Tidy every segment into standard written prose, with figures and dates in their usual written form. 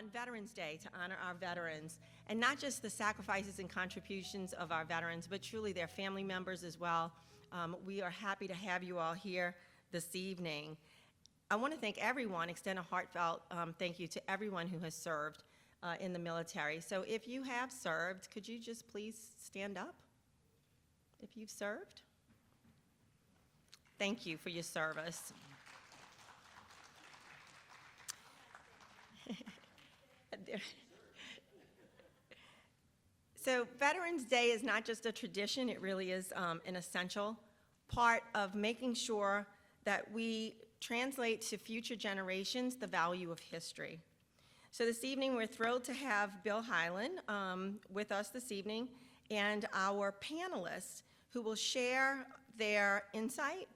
on Veterans Day to honor our veterans, and not just the sacrifices and contributions of our veterans, but truly their family members as well. We are happy to have you all here this evening. I want to thank everyone, extend a heartfelt thank you to everyone who has served in the military. So if you have served, could you just please stand up if you've served? Thank you for your service. So Veterans Day is not just a tradition, it really is an essential part of making sure that we translate to future generations the value of history. So this evening we're thrilled to have Bill Hyland with us this evening, and our panelists who will share their insight,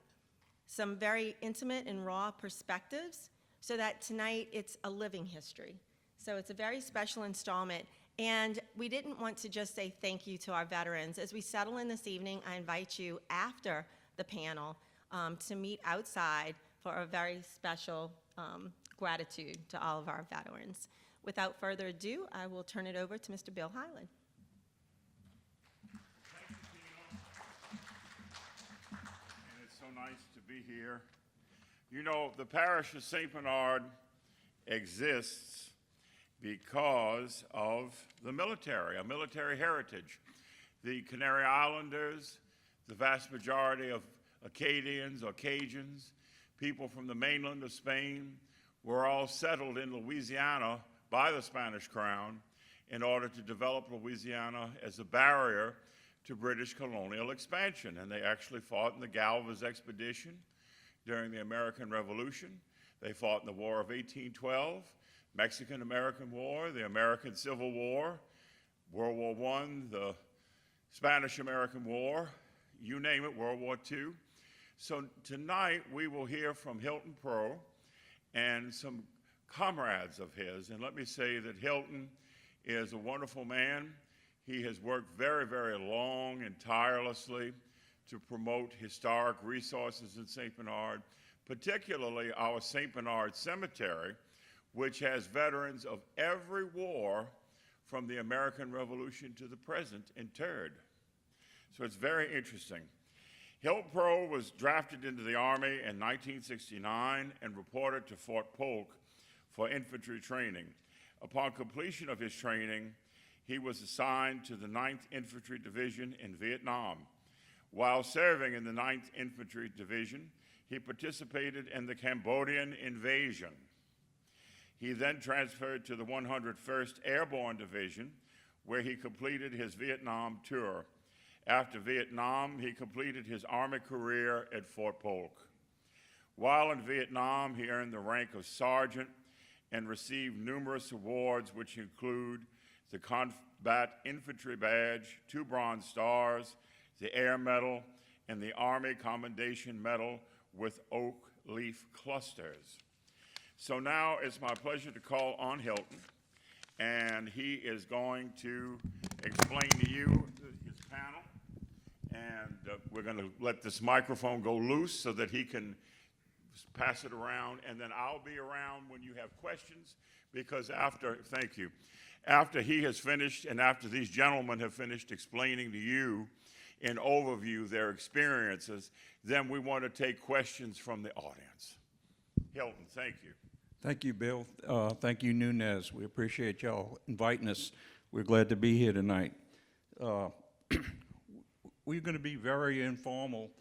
some very intimate and raw perspectives, so that tonight it's a living history. So it's a very special installment, and we didn't want to just say thank you to our veterans. As we settle in this evening, I invite you after the panel to meet outside for a very special gratitude to all of our veterans. Without further ado, I will turn it over to Mr. Bill Hyland. Thank you, Tina. And it's so nice to be here. You know, the parish of St. Bernard exists because of the military, a military heritage. The Canary Islanders, the vast majority of Acadians or Cajuns, people from the mainland of Spain, were all settled in Louisiana by the Spanish crown in order to develop Louisiana as a barrier to British colonial expansion. And they actually fought in the Galvez expedition during the American Revolution. They fought in the War of 1812, Mexican-American War, the American Civil War, World War I, the Spanish-American War, you name it, World War II. So tonight we will hear from Hilton Pro and some comrades of his. And let me say that Hilton is a wonderful man. He has worked very, very long and tirelessly to promote historic resources in St. Bernard, particularly our St. Bernard Cemetery, which has veterans of every war from the American Revolution to the present interred. So it's very interesting. Hilton Pro was drafted into the Army in 1969 and reported to Fort Polk for infantry training. Upon completion of his training, he was assigned to the 9th Infantry Division in Vietnam. While serving in the 9th Infantry Division, he participated in the Cambodian invasion. He then transferred to the 101st Airborne Division, where he completed his Vietnam tour. After Vietnam, he completed his Army career at Fort Polk. While in Vietnam, he earned the rank of sergeant and received numerous awards, which include the Combat Infantry Badge, 2 Bronze Stars, the Air Medal, and the Army Commendation Medal with oak leaf clusters. So now it's my pleasure to call on Hilton, and he is going to explain to you his panel. And we're going to let this microphone go loose so that he can pass it around, and then I'll be around when you have questions, because thank you, after he has finished and after these gentlemen have finished explaining to you in overview their experiences, then we want to take questions from the audience. Hilton, thank you. Thank you, Bill. Thank you, Nunez. We appreciate y'all inviting us. We're glad to be here tonight. We're going to be very informal.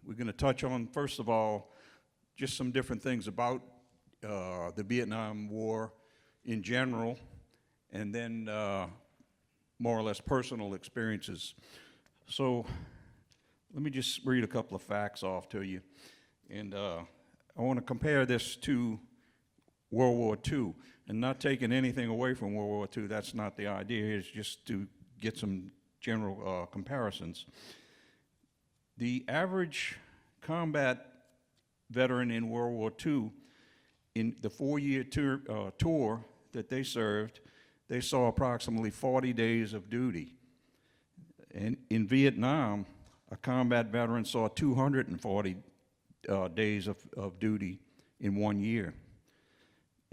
We're going to touch on, first of all, just some different things about the Vietnam War in general, and then more or less personal experiences. So let me just read a couple of facts off to you. And I want to compare this to World War II, and not taking anything away from World War II. That's not the idea. It's just to get some general comparisons. The average combat veteran in World War II, in the 4-year tour that they served, they saw approximately 40 days of duty. And in Vietnam, a combat veteran saw 240 days of duty in 1 year.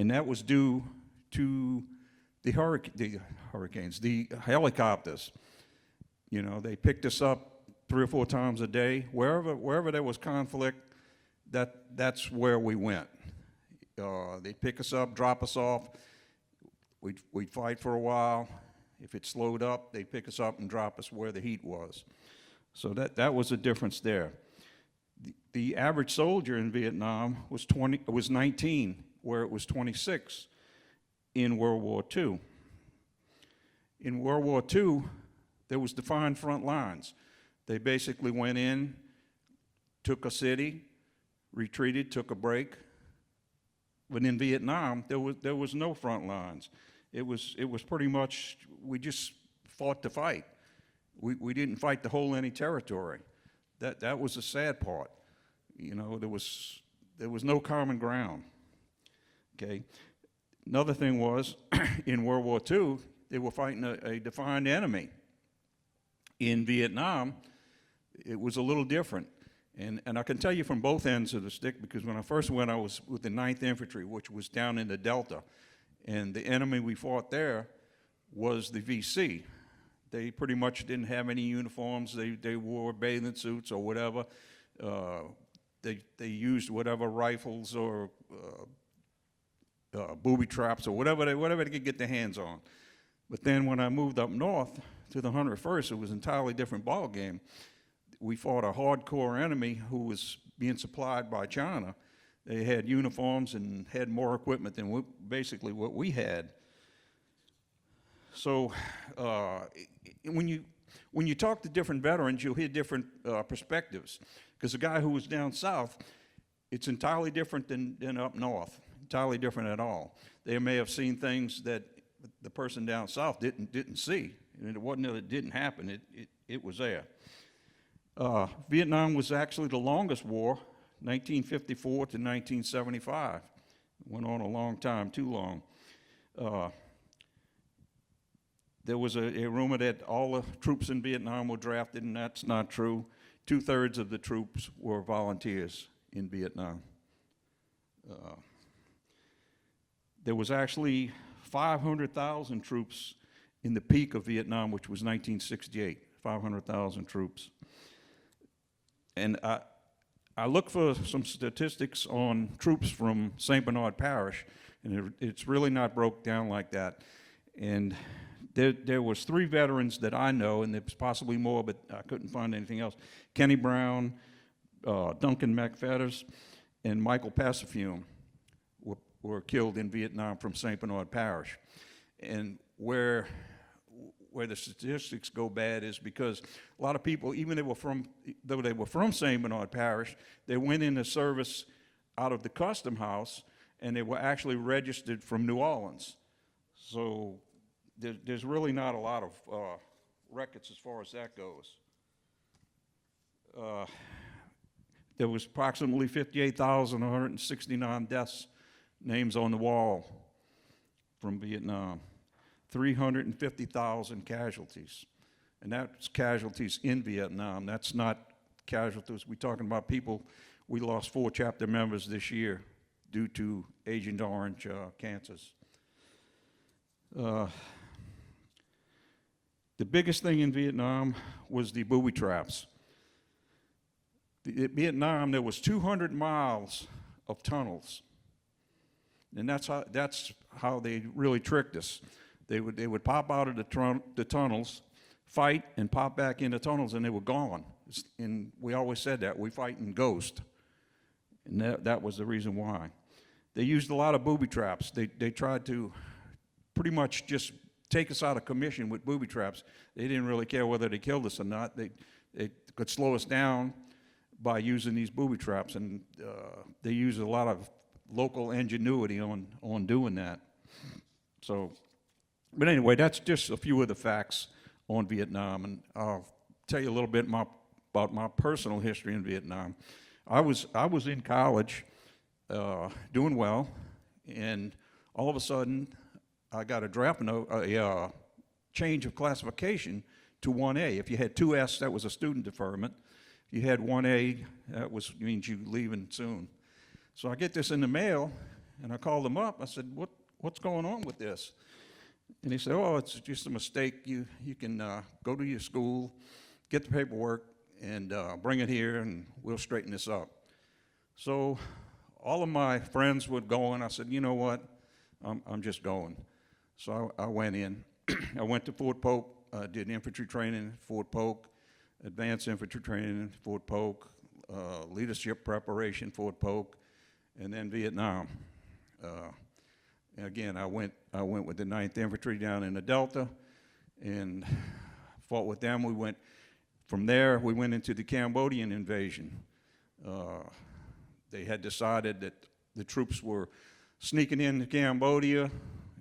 And that was due to the hurricanes, the helicopters. You know, they picked us up 3 or 4 times a day. Wherever there was conflict, that's where we went. They'd pick us up, drop us off. We'd fight for a while. If it slowed up, they'd pick us up and drop us where the heat was. So that was a difference there. The average soldier in Vietnam was 19, where it was 26 in World War II. In World War II, there was defined front lines. They basically went in, took a city, retreated, took a break. But in Vietnam, there was no front lines. It was pretty much, we just fought to fight. We didn't fight to hold any territory. That was the sad part. You know, there was no common ground. Okay. Another thing was, in World War II, they were fighting a defined enemy. In Vietnam, it was a little different. And I can tell you from both ends of the stick, because when I first went, I was with the 9th Infantry, which was down in the Delta. And the enemy we fought there was the VC. They pretty much didn't have any uniforms. They wore bathing suits or whatever. They used whatever rifles or booby traps or whatever they could get their hands on. But then when I moved up north to the 101st, it was an entirely different ball game. We fought a hardcore enemy who was being supplied by China. They had uniforms and had more equipment than basically what we had. So when you talk to different veterans, you'll hear different perspectives. Because the guy who was down south, it's entirely different than up north, entirely different at all. They may have seen things that the person down south didn't see. And it wasn't that it didn't happen, it was there. Vietnam was actually the longest war, 1954 to 1975. Went on a long time, too long. There was a rumor that all the troops in Vietnam were drafted, and that's not true. 2/3 of the troops were volunteers in Vietnam. There was actually 500,000 troops in the peak of Vietnam, which was 1968, 500,000 troops. And I look for some statistics on troops from St. Bernard Parish, and it's really not broke down like that. And there was 3 veterans that I know, and there's possibly more, but I couldn't find anything else. Kenny Brown, Duncan McFetters, and Michael Passafume were killed in Vietnam from St. Bernard Parish. And where the statistics go bad is because a lot of people, even though they were from St. Bernard Parish, they went into service out of the custom house, and they were actually registered from New Orleans. So there's really not a lot of records as far as that goes. There was approximately 58,169 deaths, names on the wall from Vietnam. 350,000 casualties. And that's casualties in Vietnam. That's not casualties. We're talking about people. We lost 4 chapter members this year due to Agent Orange cancers. The biggest thing in Vietnam was the booby traps. In Vietnam, there was 200 miles of tunnels. And that's how they really tricked us. They would pop out of the tunnels, fight, and pop back into tunnels, and they were gone. And we always said that. We fight in ghost. And that was the reason why. They used a lot of booby traps. They tried to pretty much just take us out of commission with booby traps. They didn't really care whether they killed us or not. They could slow us down by using these booby traps, and they used a lot of local ingenuity on doing that. So. But anyway, that's just a few of the facts on Vietnam, and I'll tell you a little bit about my personal history in Vietnam. I was in college, doing well, and all of a sudden, I got a draft note, a change of classification to 1A. If you had 2S, that was a student deferment. If you had 1A, that means you leaving soon. So I get this in the mail, and I called them up. I said, what's going on with this? And he said, oh, it's just a mistake. You can go to your school, get the paperwork, and bring it here, and we'll straighten this up. So all of my friends would go, and I said, you know what, I'm just going. So I went in. I went to Fort Polk, did infantry training at Fort Polk, advanced infantry training at Fort Polk, leadership preparation, Fort Polk, and then Vietnam. Again, I went with the 9th Infantry down in the Delta and fought with them. From there, we went into the Cambodian invasion. They had decided that the troops were sneaking into Cambodia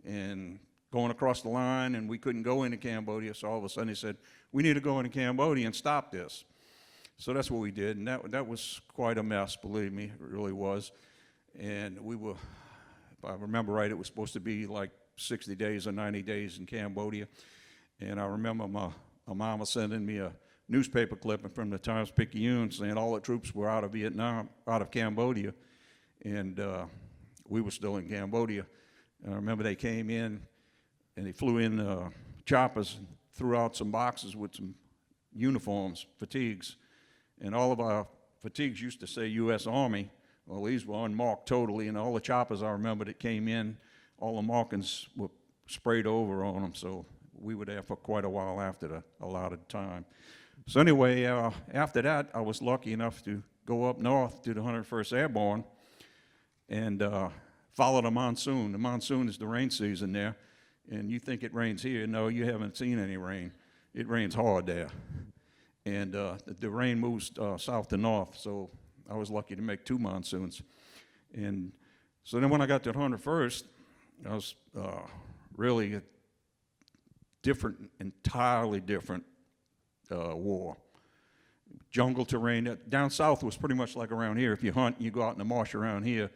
and going across the line, and we couldn't go into Cambodia, so all of a sudden they said, we need to go into Cambodia and stop this. So that's what we did, and that was quite a mess, believe me, it really was. And we were, if I remember right, it was supposed to be like 60 days or 90 days in Cambodia. And I remember my mama sending me a newspaper clipping from the Times-Picayune saying all the troops were out of Vietnam, out of Cambodia, and we were still in Cambodia. And I remember they came in, and they flew in choppers and threw out some boxes with some uniforms, fatigues. And all of our fatigues used to say U.S. Army. Well, these were unmarked totally, and all the choppers I remember that came in, all the markings were sprayed over on them, so we were there for quite a while after the allotted time. So anyway, after that, I was lucky enough to go up north to the 101st Airborne and follow the monsoon. The monsoon is the rain season there. And you think it rains here. No, you haven't seen any rain. It rains hard there. And the rain moves south to north, so I was lucky to make 2 monsoons. And so then when I got to the 101st, I was really a different, entirely different war. Jungle terrain. Down south was pretty much like around here. If you hunt, you go out in the marsh around here,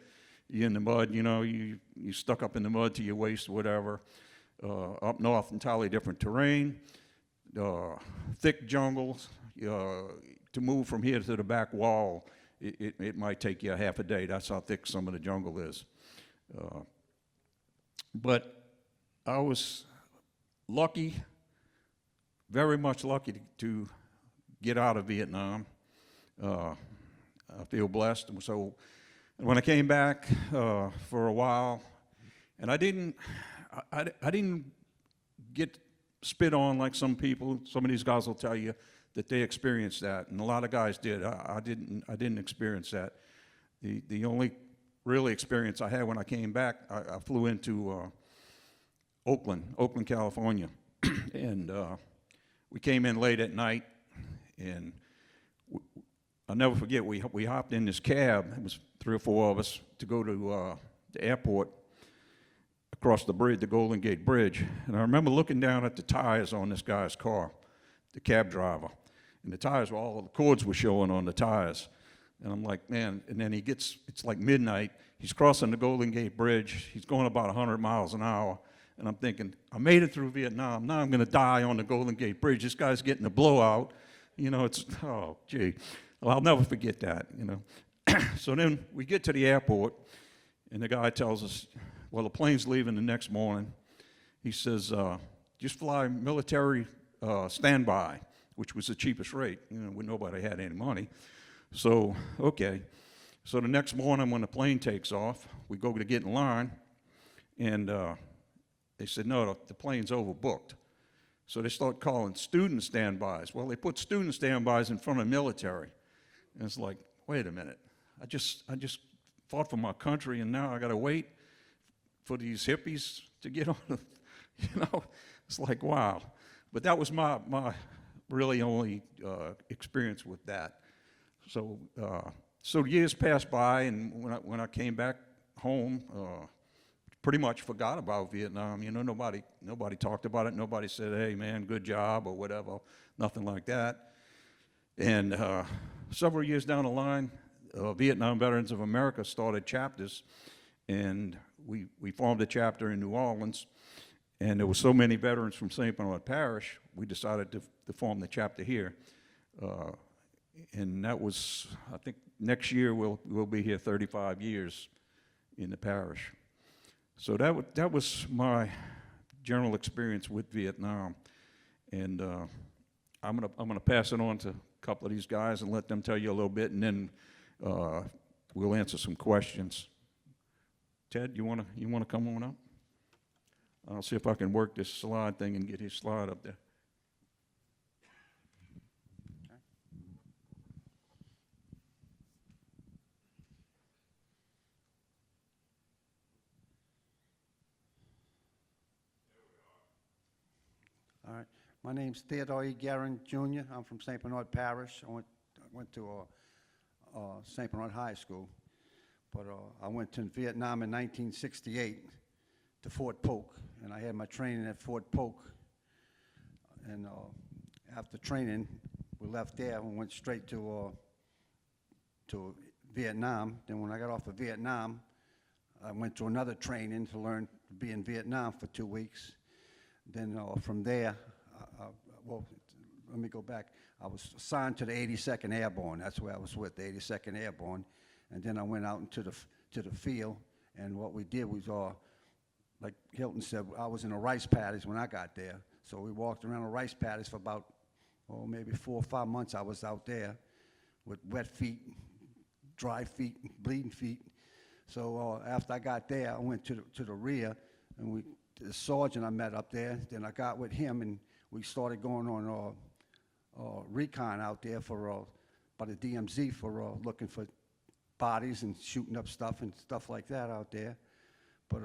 you're in the mud, you know, you stuck up in the mud to your waist, whatever. Up north, entirely different terrain, thick jungles. To move from here to the back wall, it might take you a half a day. That's how thick some of the jungle is. But I was lucky, very much lucky to get out of Vietnam. I feel blessed. And so when I came back for a while, and I didn't get spit on like some people. Some of these guys will tell you that they experienced that, and a lot of guys did. I didn't experience that. The only really experience I had when I came back, I flew into Oakland, California, and we came in late at night, and I'll never forget, we hopped in this cab. It was 3 or 4 of us to go to the airport across the bridge, the Golden Gate Bridge. And I remember looking down at the tires on this guy's car, the cab driver. And the tires were all, the cords were showing on the tires. And I'm like, man, and then it's like midnight. He's crossing the Golden Gate Bridge. He's going about 100 miles an hour. And I'm thinking, I made it through Vietnam. Now I'm going to die on the Golden Gate Bridge. This guy's getting a blowout. You know, it's, oh, gee. Well, I'll never forget that, you know. So then we get to the airport, and the guy tells us, well, the plane's leaving the next morning. He says, just fly military standby, which was the cheapest rate, you know, when nobody had any money. So, okay. So the next morning when the plane takes off, we go to get in line, and they said, no, the plane's overbooked. So they start calling student standbys. Well, they put student standbys in front of military. And it's like, wait a minute. I just fought for my country, and now I got to wait for these hippies to get on, you know, it's like, wow. But that was my really only experience with that. So years passed by, and when I came back home, pretty much forgot about Vietnam. You know, nobody talked about it. Nobody said, hey, man, good job, or whatever, nothing like that. And several years down the line, Vietnam Veterans of America started chapters, and we formed a chapter in New Orleans, and there were so many veterans from St. Bernard Parish, we decided to form the chapter here. And that was, I think next year we'll be here 35 years in the parish. So that was my general experience with Vietnam. And I'm gonna pass it on to a couple of these guys and let them tell you a little bit, and then we'll answer some questions. Ted, you wanna come on up? I'll see if I can work this slide thing and get his slide up there. All right. My name's Theodore E. Guerin, Jr. I'm from St. Bernard Parish. I went to St. Bernard High School, but I went to Vietnam in 1968 to Fort Polk, and I had my training at Fort Polk. And after training, we left there and went straight to Vietnam. Then when I got off of Vietnam, I went to another training to learn to be in Vietnam for 2 weeks. Then from there, well, let me go back. I was assigned to the 82nd Airborne. That's where I was with, the 82nd Airborne. And then I went out into the field, and what we did was, like Hilton said, I was in the rice paddies when I got there. So we walked around the rice paddies for about, maybe 4 or 5 months. I was out there with wet feet, dry feet, bleeding feet. So after I got there, I went to the rear, and the sergeant I met up there, then I got with him, and we started going on recon out there by the DMZ for looking for bodies and shooting up stuff and stuff like that out there. But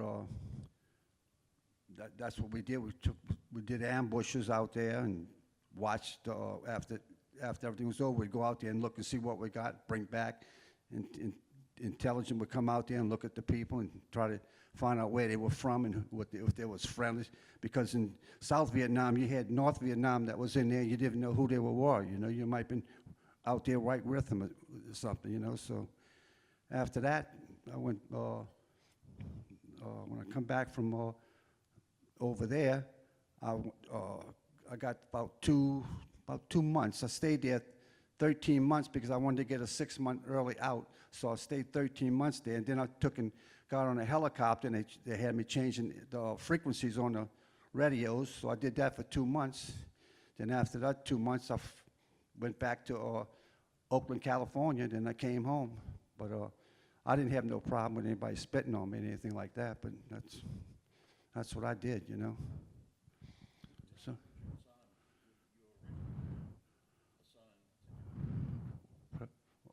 that's what we did. We did ambushes out there and watched after everything was over. We'd go out there and look and see what we got, bring back, and intelligence would come out there and look at the people and try to find out where they were from and if they was friendly. Because in South Vietnam, you had North Vietnam that was in there. You didn't know who they were. You know, you might have been out there right with them or something. You know, so after that, I went. When I come back from over there, I got about two months. I stayed there 13 months because I wanted to get a 6-month early out. So I stayed 13 months there, and then I got on a helicopter, and they had me changing the frequencies on the radios. So I did that for 2 months. Then after that 2 months, I went back to Oakland, California. Then I came home. But I didn't have no problem with anybody spitting on me or anything like that. But that's what I did, you know. So.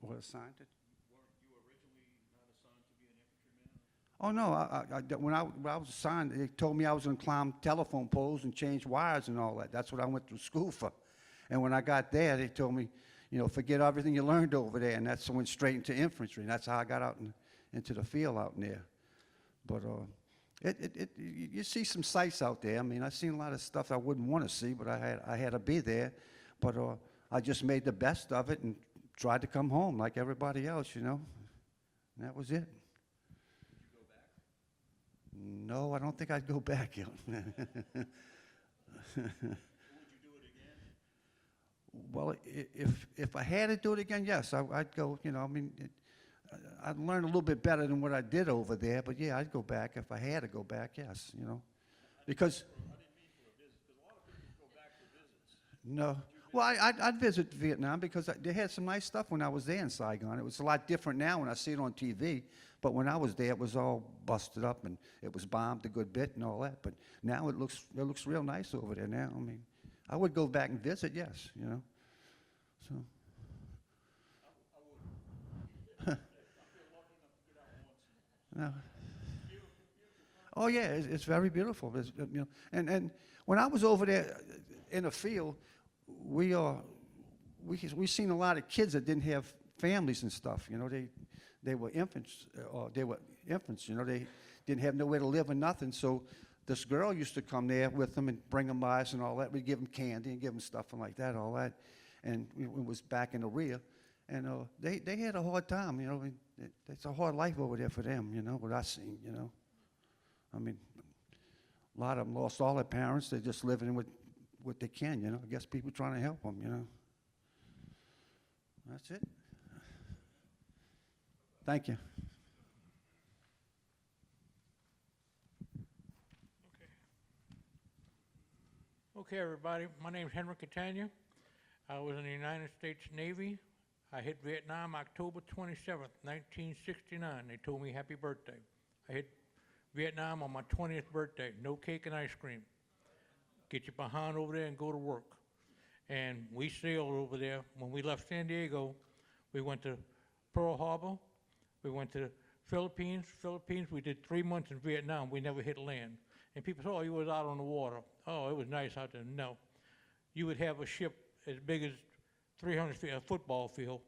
What assigned it? Weren't you originally not assigned to be an infantryman? Oh no! When I was assigned, they told me I was going to climb telephone poles and change wires and all that. That's what I went to school for. And when I got there, they told me, you know, forget everything you learned over there, and that's went straight into infantry. And that's how I got out into the field out in there. But you see some sights out there. I mean, I've seen a lot of stuff I wouldn't want to see, but I had to be there. But I just made the best of it and tried to come home like everybody else, you know. And that was it. Did you go back? No, I don't think I'd go back. Would you do it again? Well, if I had to do it again, yes, I'd go. You know, I mean, I'd learn a little bit better than what I did over there. But yeah, I'd go back if I had to go back. Yes, you know, because. I didn't mean for a visit, because a lot of people go back for visits. No. Well, I'd visit Vietnam because they had some nice stuff when I was there in Saigon. It was a lot different now when I see it on TV. But when I was there, it was all busted up and it was bombed a good bit and all that. But now it looks real nice over there now. I mean, I would go back and visit, yes, you know. So. I would. I feel lucky enough to get out once. No. Oh yeah, it's very beautiful. You know, and when I was over there in the field, we seen a lot of kids that didn't have families and stuff. You know, they were infants. You know, they didn't have nowhere to live or nothing. So this girl used to come there with them and bring them by us and all that. We'd give them candy and give them stuff and like that, all that. And it was back in the rear, and they had a hard time. You know, it's a hard life over there for them. You know, what I seen. You know, I mean, a lot of them lost all their parents. They're just living with what they can, you know. I guess people trying to help them, you know. That's it. Thank you. Okay, everybody, my name's Henry Catania. I was in the United States Navy. I hit Vietnam October 27th, 1969. They told me happy birthday. I hit Vietnam on my 20th birthday, no cake and ice cream. Get your behind over there and go to work. And we sailed over there. When we left San Diego, we went to Pearl Harbor. We went to the Philippines. We did 3 months in Vietnam. We never hit land. And people say, oh, you was out on the water. Oh, it was nice out there. No. You would have a ship as big as 300 feet, a football field,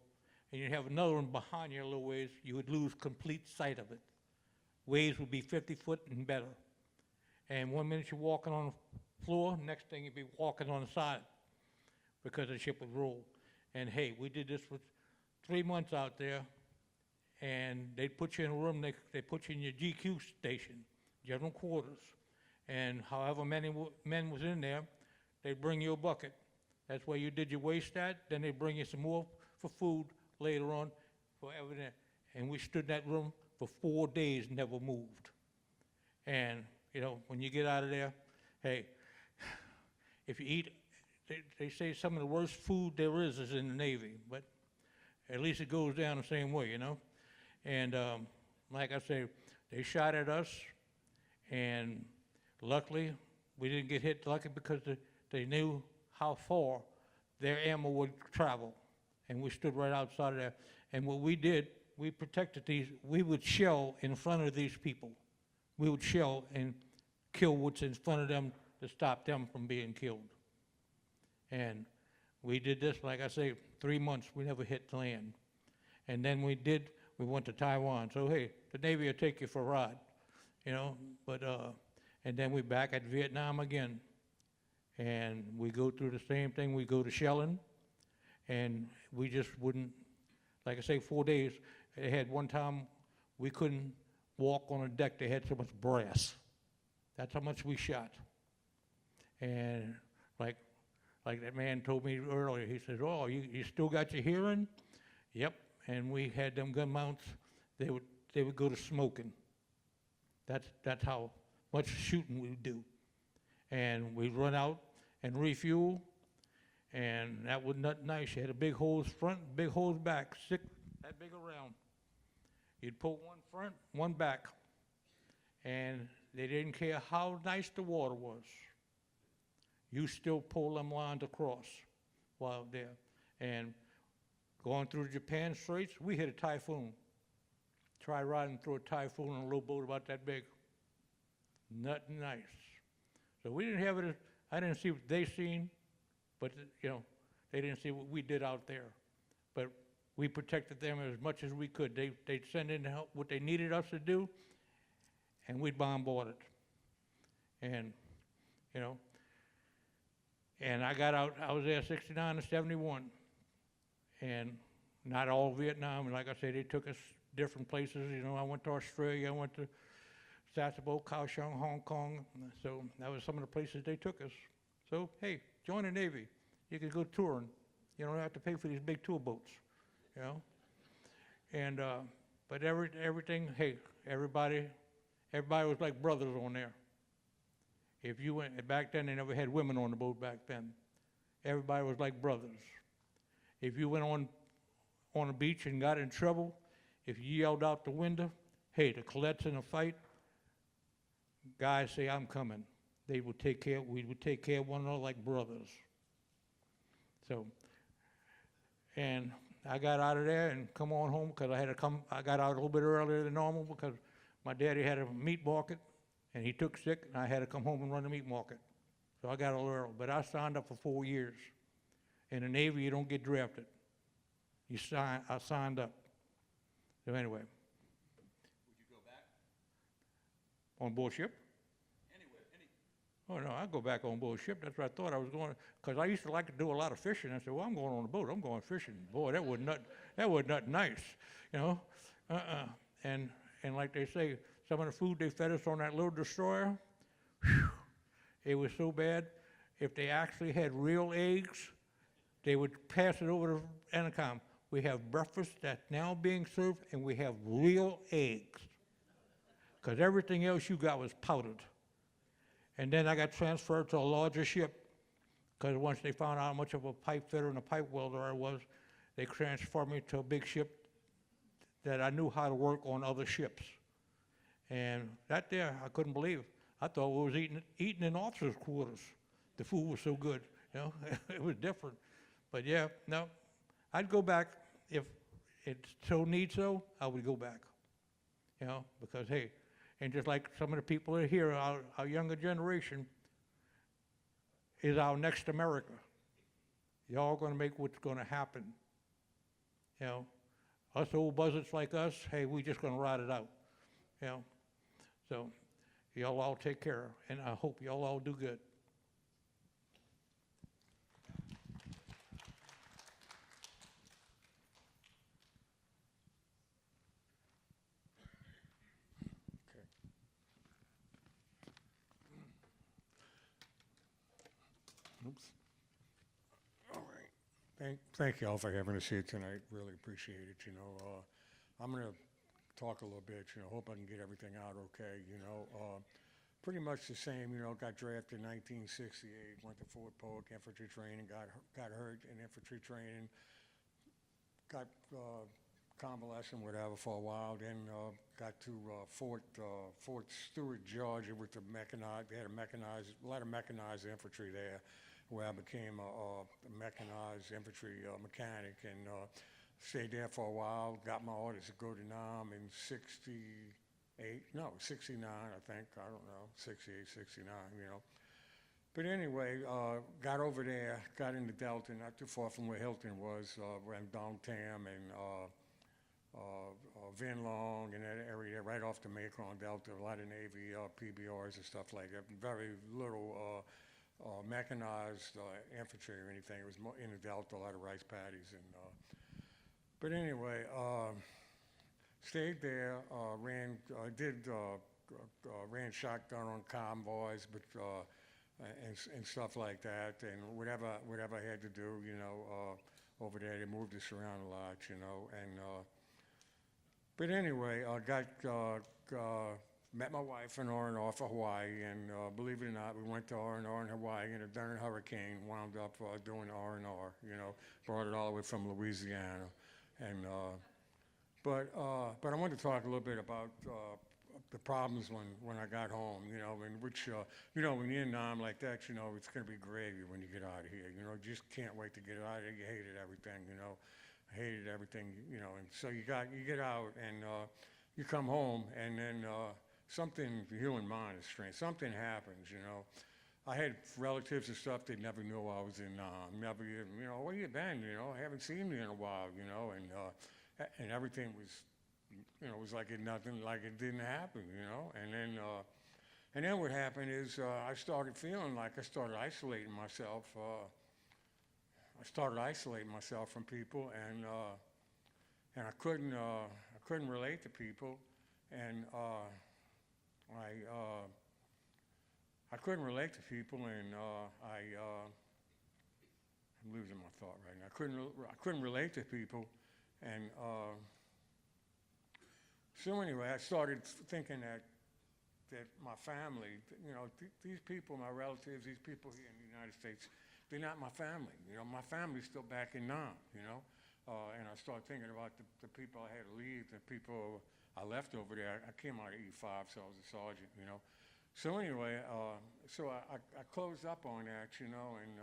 and you'd have another one behind you a little ways. You would lose complete sight of it. Waves would be 50 foot and better. And 1 minute you're walking on the floor, next thing you'd be walking on the side because the ship would roll. And hey, we did this for 3 months out there, and they'd put you in a room, they put you in your GQ station, general quarters. And however many men was in there, they'd bring you a bucket. That's where you did your waste at. Then they'd bring you some more for food later on, for everything. And we stood in that room for 4 days, never moved. And, you know, when you get out of there, hey, if you eat, they say some of the worst food there is in the Navy, but at least it goes down the same way, you know? And like I say, they shot at us, and luckily, we didn't get hit lucky because they knew how far their ammo would travel. And we stood right outside of there. And what we did, we protected these, we would shell in front of these people. We would shell and kill what's in front of them to stop them from being killed. And we did this, like I say, 3 months, we never hit land. And then we went to Taiwan. So hey, the Navy will take you for a ride, you know, but, and then we back at Vietnam again. And we go through the same thing. We go to shelling, and we just wouldn't, like I say, 4 days. They had one time we couldn't walk on a deck. They had so much brass. That's how much we shot. And like that man told me earlier, he says, oh, you still got your hearing? Yep. And we had them gun mounts. They would go to smoking. That's how much shooting we do. And we'd run out and refuel, and that was not nice. You had a big hose front, big hose back, that big around. You'd pull one front, one back, and they didn't care how nice the water was. You still pull them lines across while there. And going through the Japan Straits, we hit a typhoon. Try riding through a typhoon on a little boat about that big. Nothing nice. So we didn't have it, I didn't see what they seen, but, you know, they didn't see what we did out there. But we protected them as much as we could. They'd send in help, what they needed us to do, and we'd bombard it. And, you know, and I got out, I was there 69 to 71. And not all Vietnam, and like I said, they took us different places. You know, I went to Australia, I went to Sasebo, Kaohsiung, Hong Kong. So that was some of the places they took us. So, hey, join the Navy. You can go touring. You don't have to pay for these big tour boats, you know? And, but everything, hey, everybody was like brothers on there. If you went, back then they never had women on the boat back then. Everybody was like brothers. If you went on a beach and got in trouble, if you yelled out the window, hey, the cadets in a fight, guys say, I'm coming. We would take care of one another like brothers. So, and I got out of there and come on home because I got out a little bit earlier than normal because my daddy had a meat market and he took sick and I had to come home and run the meat market. So I got a little early, but I signed up for 4 years. In the Navy, you don't get drafted. I signed up. So anyway. Would you go back? On board ship? Anywhere, Oh, no, I'd go back on board ship. That's where I thought I was going, because I used to like to do a lot of fishing. I said, well, I'm going on a boat. I'm going fishing. Boy, that was not nice, you know? And like they say, some of the food they fed us on that little destroyer, whew, it was so bad. If they actually had real eggs, they would pass it over to intercom. We have breakfast that's now being served, and we have real eggs. Because everything else you got was powdered. And then I got transferred to a larger ship, Because once they found out how much of a pipe fitter and a pipe welder I was, they transferred me to a big ship that I knew how to work on other ships. And that there, I couldn't believe. I thought we was eating in officers' quarters. The food was so good, you know. It was different. But yeah, no, I'd go back if it so needs so. I would go back, you know, because hey, and just like some of the people that are here, our younger generation is our next America. Y'all going to make what's going to happen. You know, us old buzzards like us, hey, we just going to ride it out. You know, so y'all all take care, and I hope y'all all do good. Oops. All right. Thank you all for having us here tonight. Really appreciate it. You know, I'm going to talk a little bit. You know, hope I can get everything out okay. You know, pretty much the same. You know, got drafted in 1968. Went to Fort Polk infantry training. Got hurt in infantry training. Got convalescent, whatever, for a while. Then got to Fort Stewart, Georgia, with the mechanized. They had a lot of mechanized infantry there, where I became a mechanized infantry mechanic, and stayed there for a while. Got my orders to go to Nam in 69, I think. I don't know, 68, 69, you know. But anyway, got over there, got into Delta, not too far from where Hilton was, around Dongtam and Vin Long and that area, right off the Macron Delta. A lot of Navy PBRs and stuff like that. Very little mechanized infantry or anything. It was more in the Delta, a lot of rice paddies. And but anyway, stayed there, ran shotgun on convoys, but and stuff like that, and whatever I had to do, you know, over there. They moved us around a lot, you know, and but anyway, met my wife in R&R for Hawaii, and believe it or not, we went to R&R in Hawaii, and during a hurricane, wound up doing R&R, you know, brought it all the way from Louisiana, and but I wanted to talk a little bit about the problems when I got home, you know, and which, you know, when you're in Nam like that, you know, it's going to be gravy when you get out of here, you know, just can't wait to get out of here. You hated everything, you know, hated everything, you know, and so you get out and you come home, and then something, the human mind is strange, something happens, you know. I had relatives and stuff that never knew I was in Nam, never even, you know, where you been, you know, I haven't seen you in a while, you know, and everything was, you know, it was like it didn't happen, you know. And then what happened is I started feeling like I started isolating myself. I started isolating myself from people, and I couldn't relate to people, and I couldn't relate to people, and I'm losing my thought right now. I couldn't relate to people, and so anyway, I started thinking that my family, you know, these people, my relatives, these people here in the United States, they're not my family. You know, my family's still back in Nam, you know. And I started thinking about the people I had to leave, the people I left over there. I came out of E5, so I was a sergeant, you know. So anyway, so I closed up on that, you know, and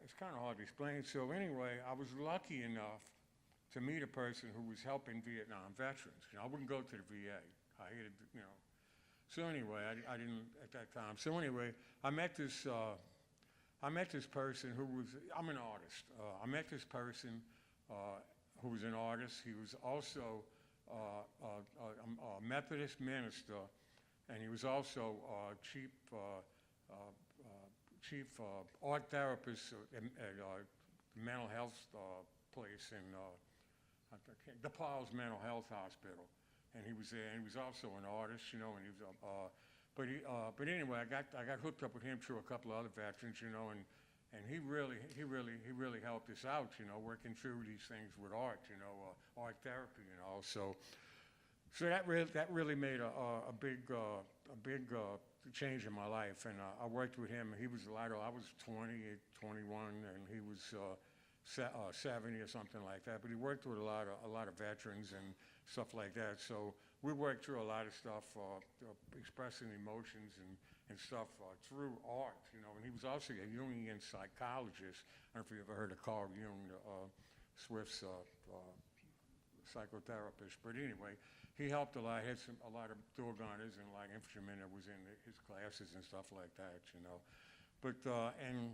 it's kind of hard to explain. So anyway, I was lucky enough to meet a person who was helping Vietnam veterans. You know, I wouldn't go to the VA. I hated, you know. So anyway, I didn't at that time. So anyway, I met this person who was, I'm an artist. I met this person who was an artist. He was also a Methodist minister, and he was also chief art therapist at the mental health place in DePaul's Mental Health Hospital. And he was there, and he was also an artist, you know, and he was, but anyway, I got hooked up with him through a couple of other veterans, you know, and he really helped us out, you know, working through these things with art, you know, art therapy, you know. So that really made a big changing my life. And I worked with him. He was a lot. I was 20, 21, and he was 70 or something like that. But he worked with a lot of veterans and stuff like that. So we worked through a lot of stuff, expressing emotions and stuff through art, you know. And he was also a Jungian psychologist. I don't know if you ever heard of Carl Jung, Swift's psychotherapist. But anyway, he helped a lot. He had a lot of door gunners and a lot of infantrymen that was in his classes and stuff like that, you know. But and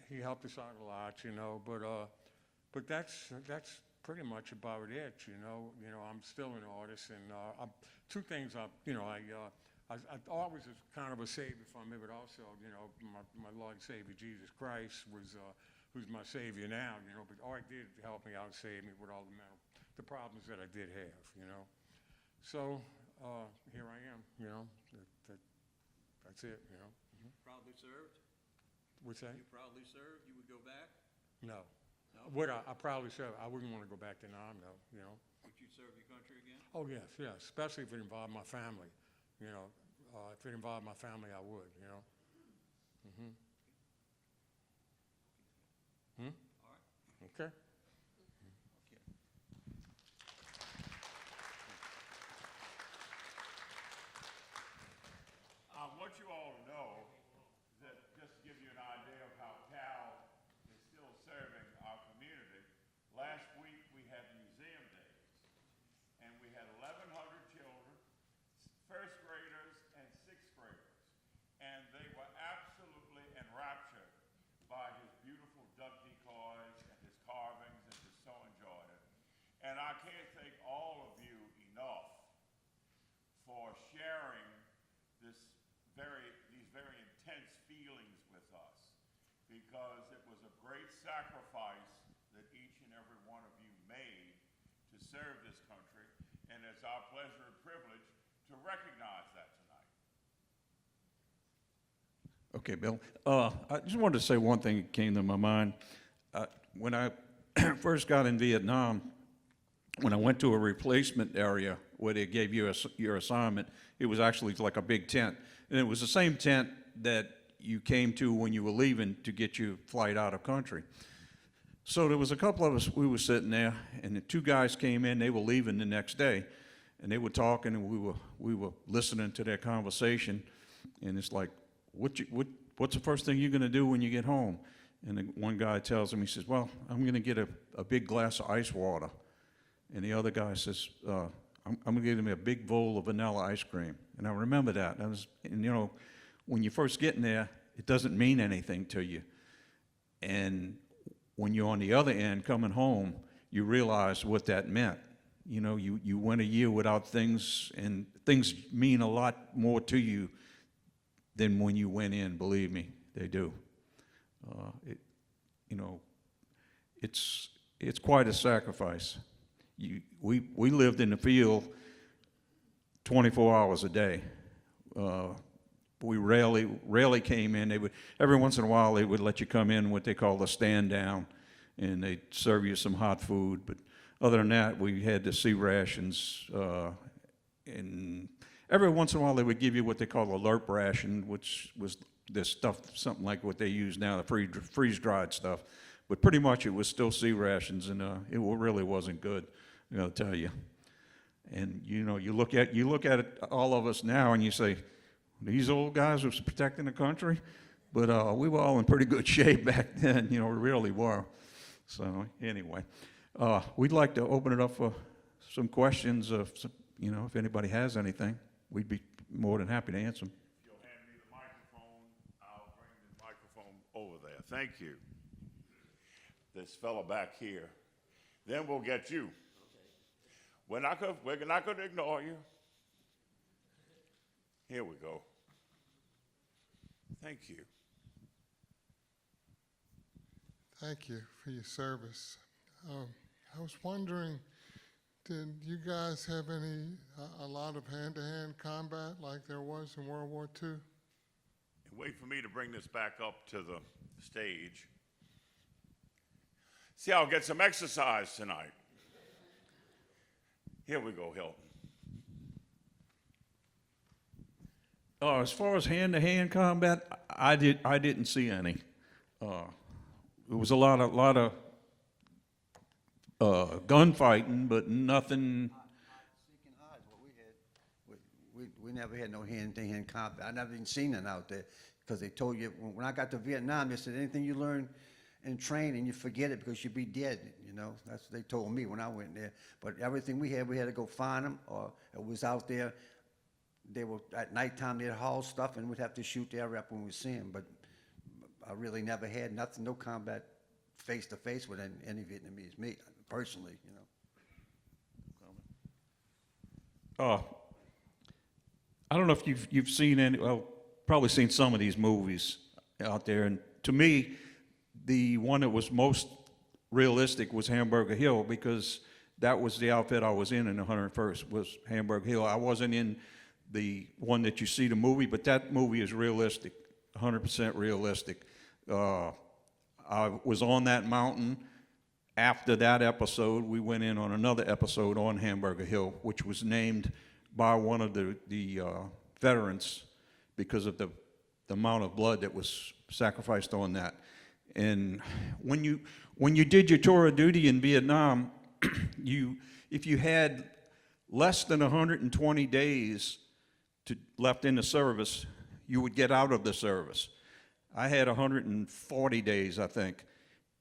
he helped us out a lot, you know. But that's pretty much about it, you know. You know, I'm still an artist, and two things. You know, I always was kind of a savior for me, but also, you know, my Lord and Savior Jesus Christ was who's my savior now, you know. But art did help me out and save me with all the problems that I did have, you know. So here I am, you know. That's it, you know. Proudly served? What's that? You proudly served? You would go back? No. No? Would I probably serve? I wouldn't want to go back to Nam, though, you know. Would you serve your country again? Oh, yes, yes, especially if it involved my family, you know. If it involved my family, I would, you know. All right. Okay. Okay. I want you all to know that, just to give you an idea of how Cal is still serving our community, last week we had museum days, and we had 1,100 children, first graders and sixth graders, and they were absolutely enraptured by his beautiful duck decoys and his carvings, and just so enjoyed it. And I can't thank all of you enough for sharing these very intense feelings with us, because it was a great sacrifice that each and every one of you made to serve this country, and it's our pleasure and privilege to recognize that tonight. Okay, Bill. I just wanted to say one thing that came to my mind. When I first got in Vietnam, when I went to a replacement area where they gave you your assignment, it was actually like a big tent. And it was the same tent that you came to when you were leaving to get your flight out of country. So there was a couple of us, we were sitting there, and the two guys came in, they were leaving the next day, and they were talking, and we were listening to their conversation, and it's like, what's the first thing you're gonna do when you get home? And the one guy tells him, he says, well, I'm gonna get a big glass of ice water. And the other guy says, I'm gonna get him a big bowl of vanilla ice cream. And I remember that. And you know, when you're first getting there, it doesn't mean anything to you. And when you're on the other end coming home, you realize what that meant. You know, you went a year without things, and things mean a lot more to you than when you went in, believe me, they do. You know, it's quite a sacrifice. We lived in the field 24 hours a day. We rarely came in. Every once in a while they would let you come in what they call the stand down, and they'd serve you some hot food. But other than that, we had the sea rations, and every once in a while they would give you what they call a lerp ration, which was this stuff, something like what they use now, the freeze-dried stuff. But pretty much it was still sea rations, and it really wasn't good, I gotta tell you. And you know, you look at it, all of us now, and you say, these old guys were protecting the country, but we were all in pretty good shape back then. You know, we really were. So anyway, we'd like to open it up for some questions. You know, if anybody has anything, we'd be more than happy to answer them. If you'll hand me the microphone, I'll bring the microphone over there. Thank you. This fellow back here. Then we'll get you. We're not going to ignore you. Here we go. Thank you. Thank you for your service. I was wondering, did you guys have a lot of hand-to-hand combat like there was in World War II? Wait for me to bring this back up to the stage. See, I'll get some exercise tonight. Here we go, Hilton. As far as hand-to-hand combat, I didn't see any. It was a lot of gunfighting, but nothing. Seeking highs, what we had, we never had no hand-to-hand combat. I never even seen it out there, because they told you, when I got to Vietnam, they said, anything you learn in training, you forget it because you'll be dead, you know? That's what they told me when I went there. But everything we had to go find them, or it was out there. They were, at nighttime, they'd haul stuff, and we'd have to shoot their rep when we see them. But I really never had nothing, no combat face-to-face with any Vietnamese, me, personally, you know? I don't know if you've seen any, well, probably seen some of these movies out there, and to me, the one that was most realistic was Hamburger Hill, because that was the outfit I was in the 101st, was Hamburger Hill. I wasn't in the one that you see the movie, but that movie is realistic, 100% realistic. I was on that mountain. After that episode, we went in on another episode on Hamburger Hill, which was named by one of the veterans because of the amount of blood that was sacrificed on that. And when you did your tour of duty in Vietnam, if you had less than 120 days left in the service, you would get out of the service. I had 140 days, I think,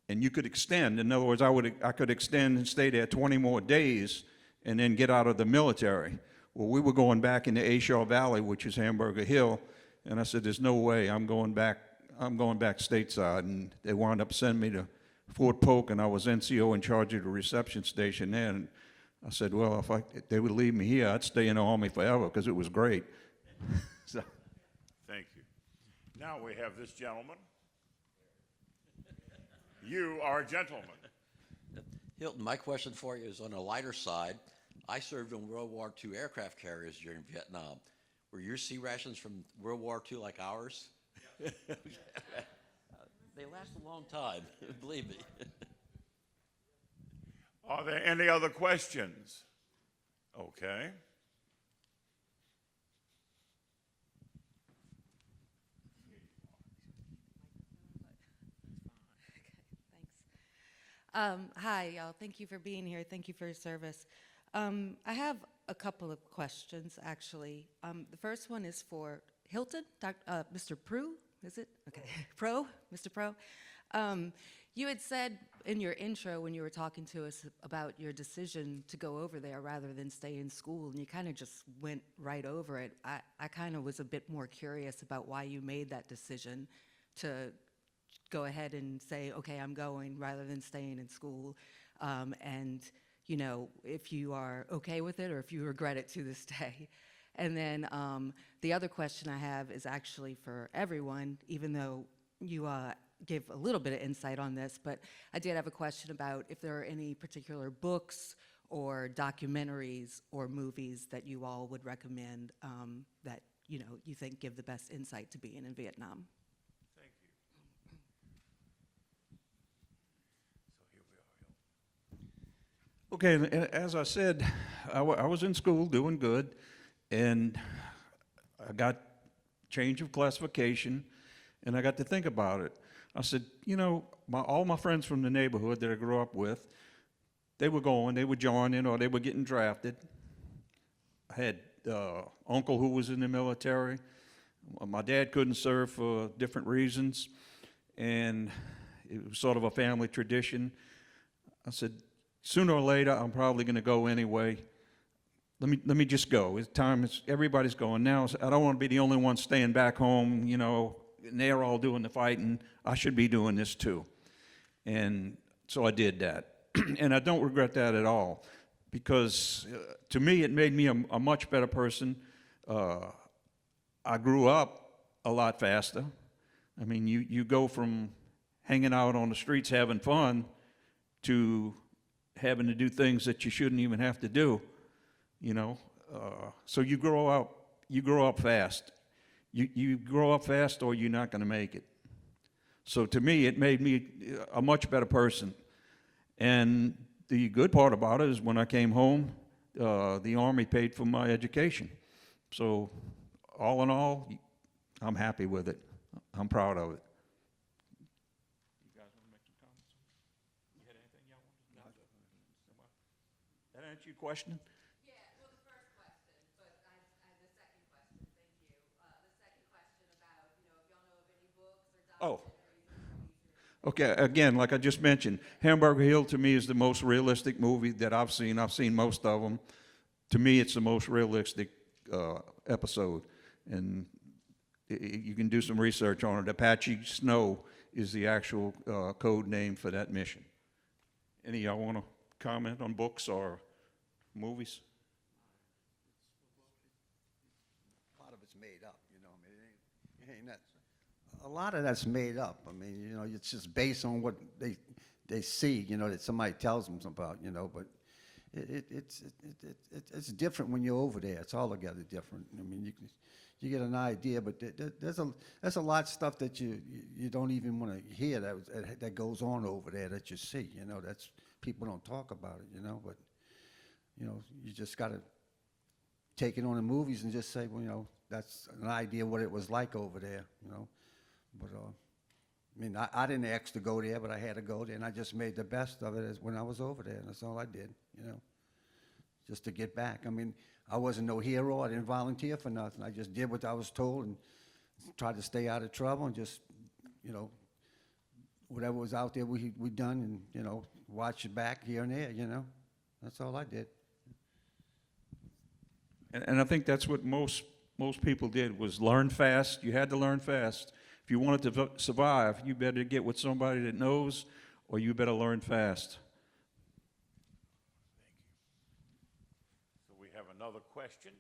and you could extend. In other words, I could extend and stay there 20 more days and then get out of the military. Well, we were going back into A Shaw Valley, which is Hamburger Hill, and I said, there's no way, I'm going back stateside. And they wound up sending me to Fort Polk, and I was NCO in charge of the reception station there. And I said, well, if they would leave me here, I'd stay in the Army forever, because it was great. So. Thank you. Now we have this gentleman. You are a gentleman. Hilton, my question for you is on a lighter side. I served on World War II aircraft carriers during Vietnam. Were your sea rations from World War II like ours? Yes. They last a long time, believe me. Are there any other questions? Okay. Hi, y'all. Thank you for being here. Thank you for your service. I have a couple of questions, actually. The first one is for Hilton, Mr. Prue, is it? Okay, Mr. Pro. You had said in your intro when you were talking to us about your decision to go over there rather than stay in school, and you kind of just went right over it. I kind of was a bit more curious about why you made that decision to go ahead and say, okay, I'm going, rather than staying in school. And, you know, if you are okay with it or if you regret it to this day. And then the other question I have is actually for everyone, even though you gave a little bit of insight on this, but I did have a question about if there are any particular books or documentaries or movies that you all would recommend that, you know, you think give the best insight to being in Vietnam. Thank you. So here we are. Okay, and as I said, I was in school doing good, and I got change of classification, and I got to think about it. I said, you know, all my friends from the neighborhood that I grew up with, they were joining, or they were getting drafted. I had uncle who was in the military. My dad couldn't serve for different reasons, and it was sort of a family tradition. I said, sooner or later, I'm probably going to go anyway. Let me just go. It's time. Everybody's going now. I don't want to be the only one staying back home, you know, and they're all doing the fighting. I should be doing this too. And so I did that. And I don't regret that at all, because to me, it made me a much better person. I grew up a lot faster. I mean, you go from hanging out on the streets having fun to having to do things that you shouldn't even have to do, you know. So you grow up fast. You grow up fast or you're not going to make it. So to me, it made me a much better person. And the good part about it is when I came home, the Army paid for my education. So all in all, I'm happy with it. I'm proud of it. You guys want to make some comments? You had anything y'all wanted to know? That answer your question? Yeah, well, the first question, but I the second question, thank you. The second question about, if y'all know of any books or Oh. documentaries or movies. Okay, again, like I just mentioned, Hamburger Hill to me is the most realistic movie that I've seen. I've seen most of them. To me, it's the most realistic episode. And you can do some research on it. Apache Snow is the actual code name for that mission. Any of y'all want to comment on books or movies? A lot of it's made up, I mean, it ain't that. A lot of that's made up. I mean, it's just based on what they see, that somebody tells them about, but it's different when you're over there. It's altogether different. I mean, you get an idea, but there's a lot of stuff that you don't even want to hear that goes on over there that you see. That's people don't talk about it. But you just got to take it on the movies and just say, well, that's an idea what it was like over there. But I mean, I didn't ask to go there, but I had to go there, and I just made the best of it as when I was over there, and that's all I did. Just to get back. I mean, I wasn't no hero. I didn't volunteer for nothing. I just did what I was told and tried to stay out of trouble and just, whatever was out there we done and, watch it back here and there, That's all I did. And I think that's what most people did, was learn fast. You had to learn fast. If you wanted to survive, you better get with somebody that knows, or you better learn fast. So we have another question.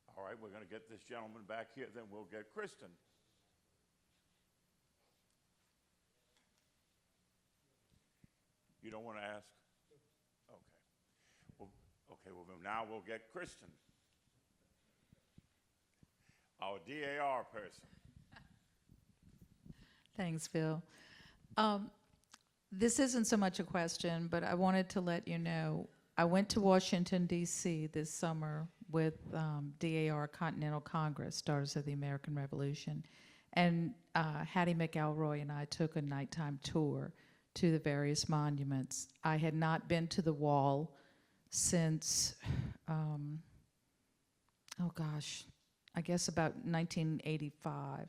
All right, we're going to get this gentleman back here, then we'll get Kristen. You don't want to ask? Okay. Well, now we'll get Kristen, our DAR person. Thanks, Phil. This isn't so much a question, but I wanted to let you know, I went to Washington, D.C. this summer with DAR Continental Congress, Daughters of the American Revolution, and Hattie McElroy and I took a nighttime tour to the various monuments. I had not been to the wall since, I guess about 1985.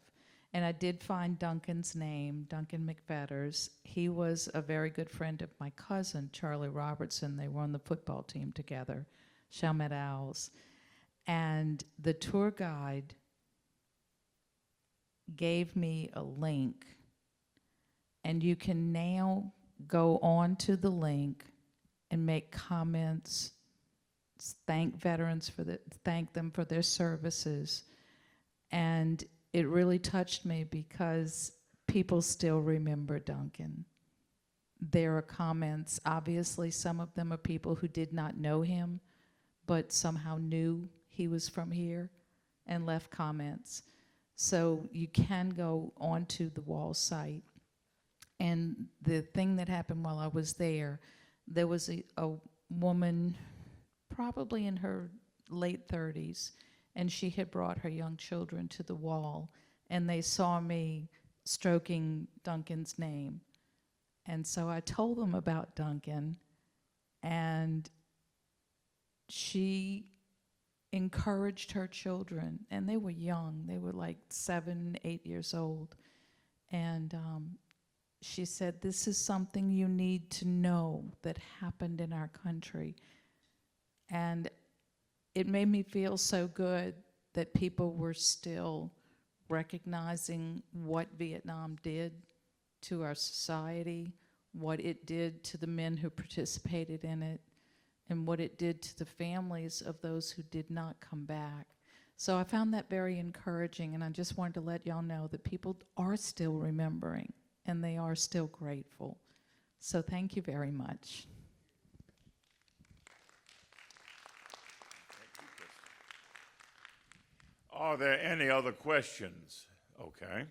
And I did find Duncan's name, Duncan McFetters. He was a very good friend of my cousin, Charlie Robertson. They were on the football team together, Chalmette Owls. And the tour guide gave me a link, and you can now go on to the link and make comments, thank veterans thank them for their services. And it really touched me because people still remember Duncan. There are comments, obviously some of them are people who did not know him, but somehow knew he was from here and left comments. So you can go onto the wall site. And the thing that happened while I was there was a woman probably in her late 30s, and she had brought her young children to the wall, and they saw me stroking Duncan's name. And so I told them about Duncan, and she encouraged her children, and they were young. They were like 7, 8 years old. And she said, this is something you need to know that happened in our country. And it made me feel so good that people were still recognizing what Vietnam did to our society, what it did to the men who participated in it, and what it did to the families of those who did not come back. So I found that very encouraging, and I just wanted to let y'all know that people are still remembering, and they are still grateful. So thank you very much. Are there any other questions? Okay. I'm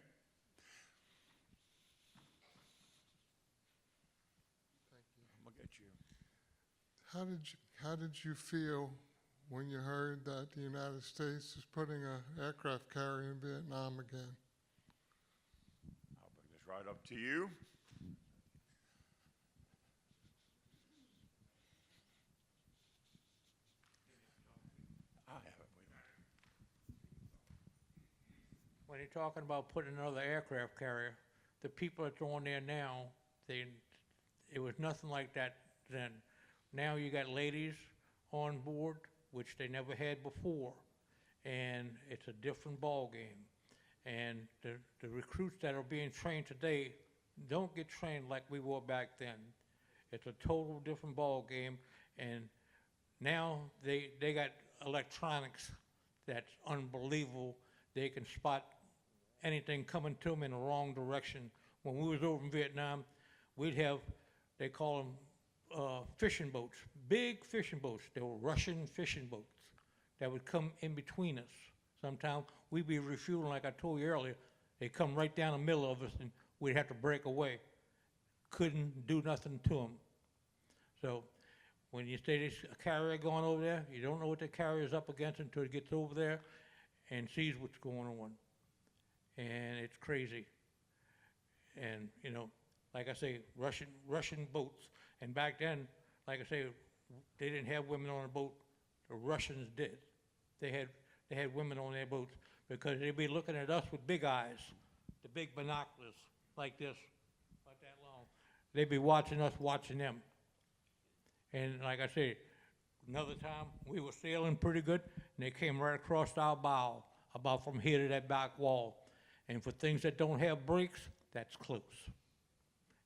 gonna get you. How did you feel when you heard that the United States is putting an aircraft carrier in Vietnam again? I'll bring this right up to you. I have it. Wait a minute. When you're talking about putting another aircraft carrier, the people that's on there now, it was nothing like that then. Now you got ladies on board, which they never had before, and it's a different ball game. And the recruits that are being trained today don't get trained like we were back then. It's a total different ball game, and now they got electronics that's unbelievable. They can spot anything coming to them in the wrong direction. When we was over in Vietnam, we'd have, they call them fishing boats, big fishing boats. They were Russian fishing boats that would come in between us. Sometimes we'd be refueling, like I told you earlier. They'd come right down the middle of us, and we'd have to break away. Couldn't do nothing to them. So when you say there's a carrier going over there, you don't know what the carrier's up against until it gets over there and sees what's going on. And it's crazy. And, you know, like I say, Russian boats. And back then, like I say, they didn't have women on the boat. The Russians did. They had women on their boats because they'd be looking at us with big eyes, the big binoculars like this, about that long. They'd be watching us, watching them. And like I say, another time we were sailing pretty good, and they came right across our bow, about from here to that back wall. And for things that don't have brakes, that's close.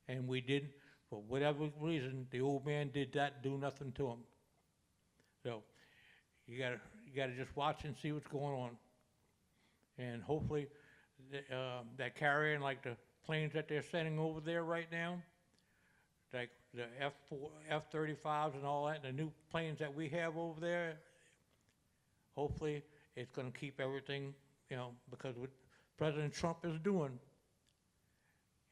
And we didn't, for whatever reason, the old man did not do nothing to him. So you gotta just watch and see what's going on. And hopefully that carrier and like the planes that they're sending over there right now, like the F-35s and all that, and the new planes that we have over there, hopefully it's gonna keep everything, you know, because what President Trump is doing,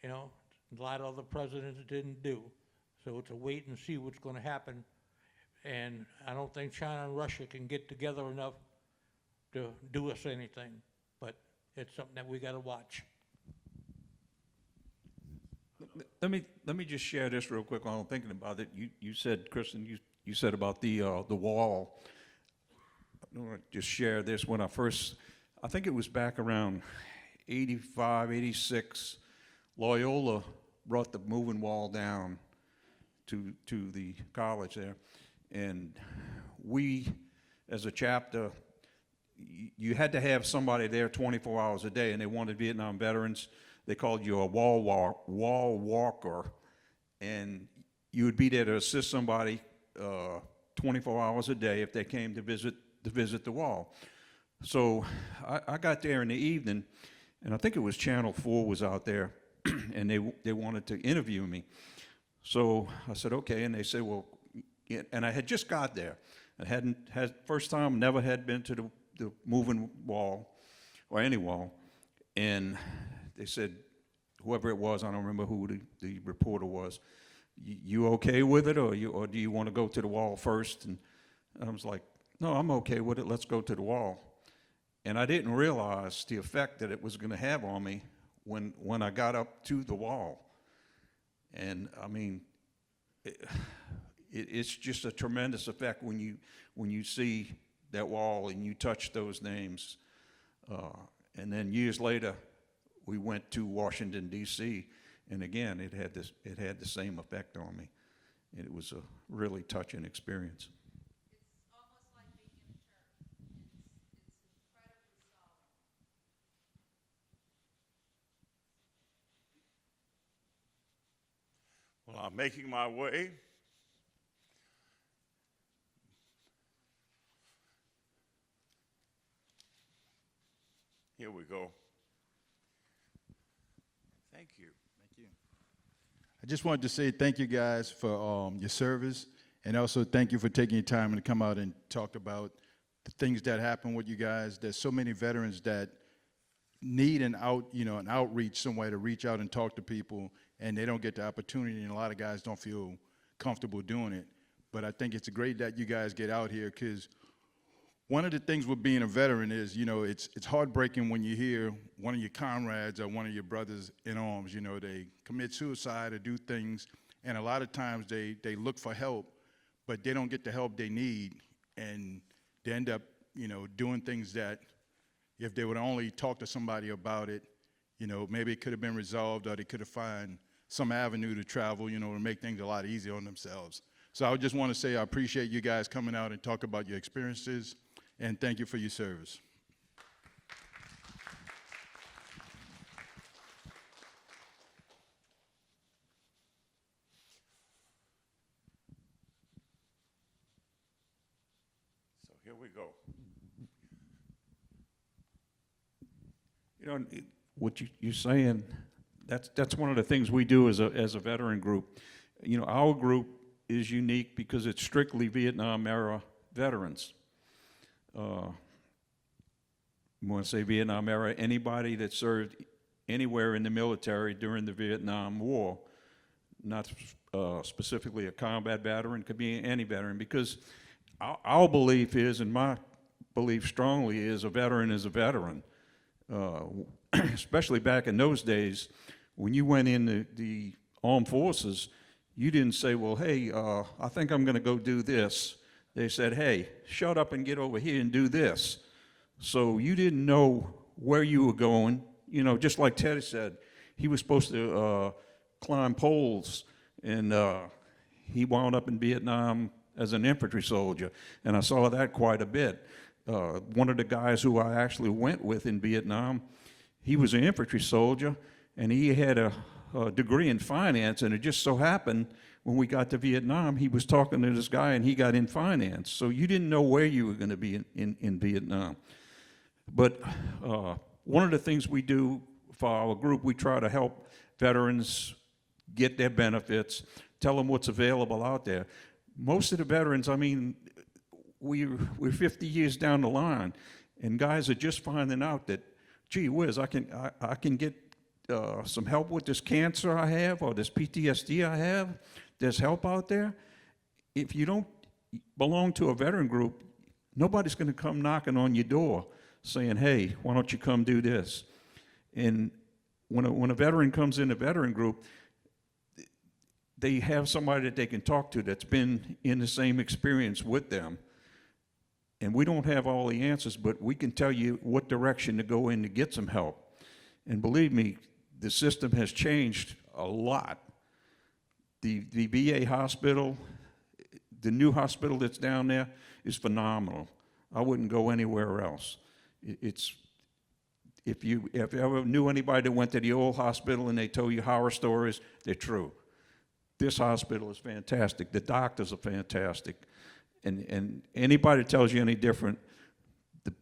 you know, a lot of other presidents didn't do. So it's a wait and see what's gonna happen. And I don't think China and Russia can get together enough to do us anything, but it's something that we gotta watch. Let me just share this real quick while I'm thinking about it. You said, Kristen, you said about the wall. I want to just share this. When I think it was back around 85, 86, Loyola brought the moving wall down to the college there. And we, as a chapter, you had to have somebody there 24 hours a day, and they wanted Vietnam veterans. They called you a wall walker, and you would be there to assist somebody 24 hours a day if they came to visit the wall. So I got there in the evening, and I think it was Channel 4 was out there, and they wanted to interview me. So I said, okay, and they said, well, and I had just got there. I first time, never had been to the moving wall, or any wall, and they said, whoever it was, I don't remember who the reporter was, you okay with it, or do you want to go to the wall first? And I was like, no, I'm okay with it, let's go to the wall. And I didn't realize the effect that it was going to have on me when I got up to the wall. And I mean, it's just a tremendous effect when you see that wall and you touch those names. And then years later, we went to Washington, D.C., and again, it had the same effect on me. And it was a really touching experience. It's almost like being in a church. It's incredibly solemn. Well, I'm making my way. Here we go. Thank you. Thank you. I just wanted to say thank you guys for your service, and also thank you for taking your time to come out and talk about the things that happen with you guys. There's so many veterans that need an outreach, some way to reach out and talk to people, and they don't get the opportunity, and a lot of guys don't feel comfortable doing it. But I think it's great that you guys get out here, because one of the things with being a veteran is, you know, it's heartbreaking when you hear one of your comrades or one of your brothers in arms, you know, they commit suicide or do things, and a lot of times they look for help, but they don't get the help they need, and they end up, you know, doing things that if they would only talk to somebody about it, you know, maybe it could have been resolved, or they could have found some avenue to travel, you know, to make things a lot easier on themselves. So I just want to say I appreciate you guys coming out and talk about your experiences, and thank you for your service. So here we go. You know, what you're saying, that's one of the things we do as a veteran group. You know, our group is unique because it's strictly Vietnam-era veterans. You want to say Vietnam-era, anybody that served anywhere in the military during the Vietnam War, not specifically a combat veteran, could be any veteran, because our belief is, and my belief strongly is, a veteran is a veteran. Especially back in those days, when you went in the armed forces, you didn't say, well, hey, I think I'm going to go do this. They said, hey, shut up and get over here and do this. So you didn't know where you were going. You know, just like Ted said, he was supposed to climb poles, and he wound up in Vietnam as an infantry soldier, and I saw that quite a bit. One of the guys who I actually went with in Vietnam, he was an infantry soldier, and he had a degree in finance, and it just so happened when we got to Vietnam, he was talking to this guy, and he got in finance. So you didn't know where you were going to be in Vietnam. But one of the things we do for our group, we try to help veterans get their benefits, tell them what's available out there. Most of the veterans, I mean, we're 50 years down the line, and guys are just finding out that, gee whiz, I can get some help with this cancer I have, or this PTSD I have. There's help out there. If you don't belong to a veteran group, nobody's going to come knocking on your door saying, hey, why don't you come do this? And when a veteran comes in a veteran group, they have somebody that they can talk to that's been in the same experience with them. And we don't have all the answers, but we can tell you what direction to go in to get some help. And believe me, the system has changed a lot. The VA hospital, the new hospital that's down there, is phenomenal. I wouldn't go anywhere else. If you ever knew anybody that went to the old hospital and they told you horror stories, they're true. This hospital is fantastic. The doctors are fantastic. And anybody that tells you any different,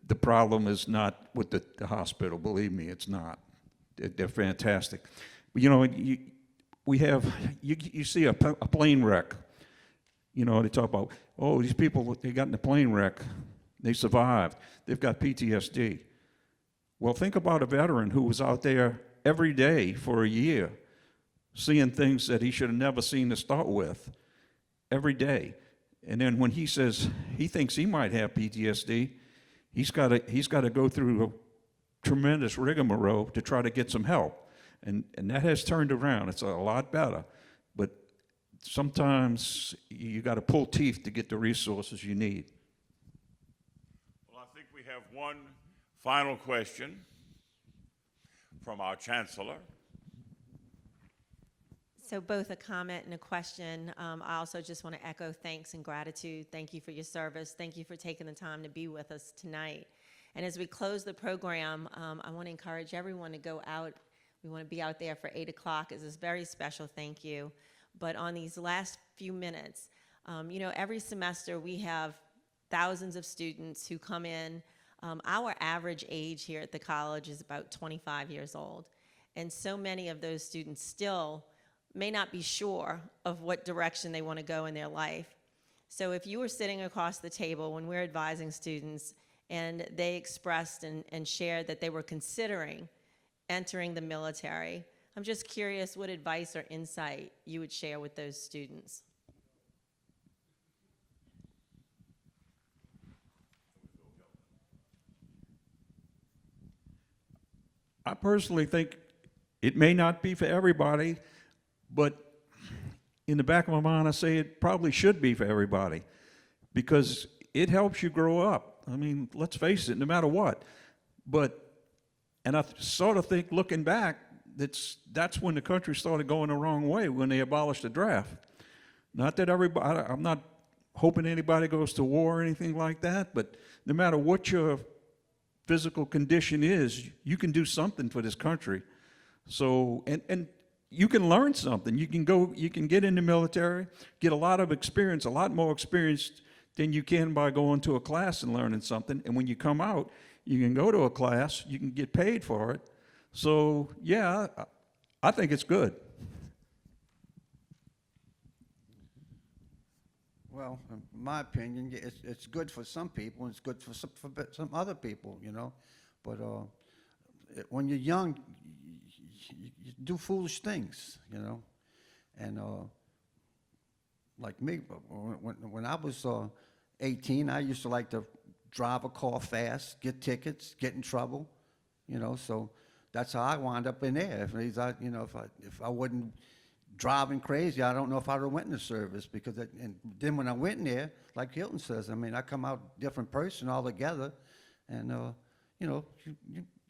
the problem is not with the hospital. Believe me, it's not. They're fantastic. But, you know, you see a plane wreck. You know, they talk about, oh, these people, they got in a plane wreck. They survived. They've got PTSD. Well, think about a veteran who was out there every day for a year, seeing things that he should have never seen to start with, every day. And then when he says he thinks he might have PTSD, he's got to go through a tremendous rigmarole to try to get some help. And that has turned around. It's a lot better. But sometimes you got to pull teeth to get the resources you need. Well, I think we have one final question from our Chancellor. So both a comment and a question. I also just want to echo thanks and gratitude. Thank you for your service. Thank you for taking the time to be with us tonight. And as we close the program, I want to encourage everyone to go out. We want to be out there for 8 o'clock. It's a very special thank you. But on these last few minutes, you know, every semester we have thousands of students who come in. Our average age here at the college is about 25 years old. And so many of those students still may not be sure of what direction they want to go in their life. So if you were sitting across the table when we're advising students and they expressed and shared that they were considering entering the military, I'm just curious what advice or insight you would share with those students. I personally think it may not be for everybody, but in the back of my mind, I say it probably should be for everybody because it helps you grow up. I mean, let's face it, no matter what. And I sort of think, looking back, that's when the country started going the wrong way, when they abolished the draft. Not that everybody, I'm not hoping anybody goes to war or anything like that, but no matter what your physical condition is, you can do something for this country. So, and you can learn something. You can get in the military, get a lot of experience, a lot more experience than you can by going to a class and learning something. And when you come out, you can go to a class, you can get paid for it. So, yeah, I think it's good. Well, in my opinion, it's good for some people, and it's good for some other people, you know. But when you're young, you do foolish things, you know. And like me, when I was 18, I used to like to drive a car fast, get tickets, get in trouble, you know. So that's how I wound up in there. If I wasn't driving crazy, I don't know if I'd have went in the service because, and then when I went in there, like Hilton says, I mean, I come out different person altogether, and you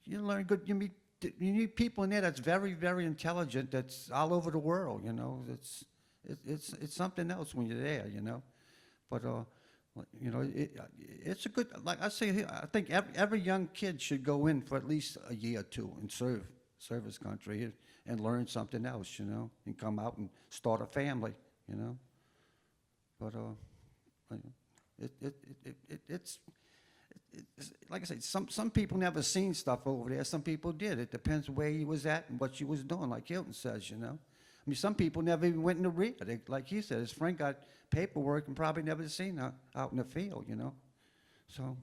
learn good. You meet people in there that's very, very intelligent. That's all over the world, you know. It's something else when you're there, you know. But it's a good, like I say, I think every young kid should go in for at least a year or two and serve his country and learn something else, you know, and come out and start a family, you know. But it's like I say, some people never seen stuff over there. Some people did. It depends where he was at and what you was doing, like Hilton says, you know. I mean, some people never even went in the rear. Like he said, his friend got paperwork and probably never seen out in the field, you know. So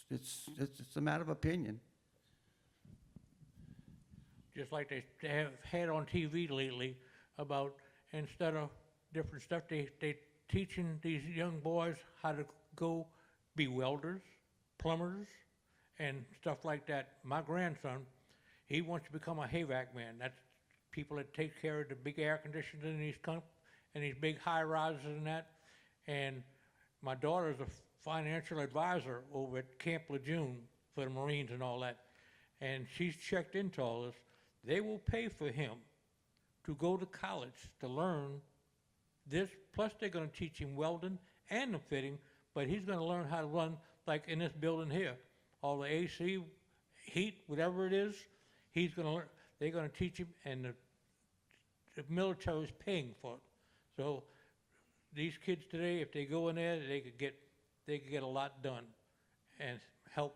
it's a matter of opinion. Just like they have had on TV lately about, instead of different stuff, they teaching these young boys how to go be welders, plumbers, and stuff like that. My grandson, he wants to become a HVAC man. That's people that take care of the big air conditioners in these big high rises and that. And my daughter's a financial advisor over at Camp Lejeune for the Marines and all that. And she's checked into all this. They will pay for him to go to college to learn this, plus they're going to teach him welding and the fitting, but he's going to learn how to run, like in this building here, all the AC, heat, whatever it is, he's going to learn. They're going to teach him, and the military is paying for it. So these kids today, if they go in there, they could get a lot done and help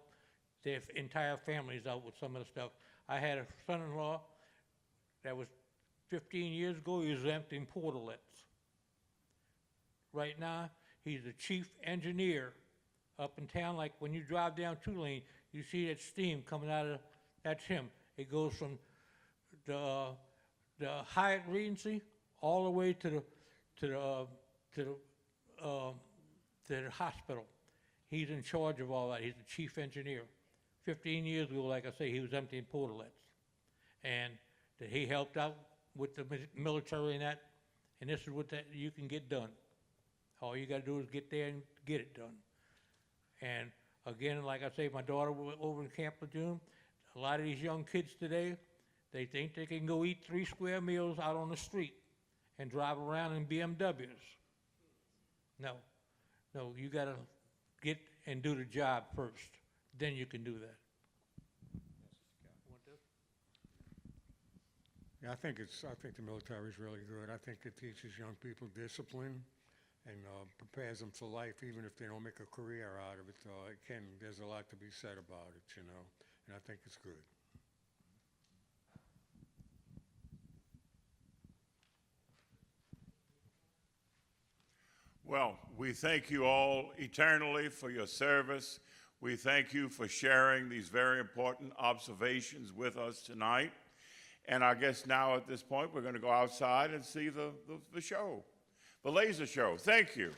their entire families out with some of the stuff. I had a son-in-law that was 15 years ago, he was emptying portalets. Right now, he's the chief engineer up in town. Like when you drive down 2-lane, you see that steam coming out of, that's him. It goes from the Hyatt Regency all the way to the hospital. He's in charge of all that. He's the chief engineer. 15 years ago, like I say, he was emptying portalets. And that he helped out with the military and that, and this is what you can get done. All you got to do is get there and get it done. And again, like I say, my daughter over in Camp Lejeune, a lot of these young kids today, they think they can go eat 3 square meals out on the street and drive around in BMWs. No, you got to get and do the job first. Then you can do that. Yeah, I think the military is really good. I think it teaches young people discipline and prepares them for life, even if they don't make a career out of it. There's a lot to be said about it, you know, and I think it's good. Well, we thank you all eternally for your service. We thank you for sharing these very important observations with us tonight. And I guess now at this point, we're going to go outside and see the show, the laser show. Thank you.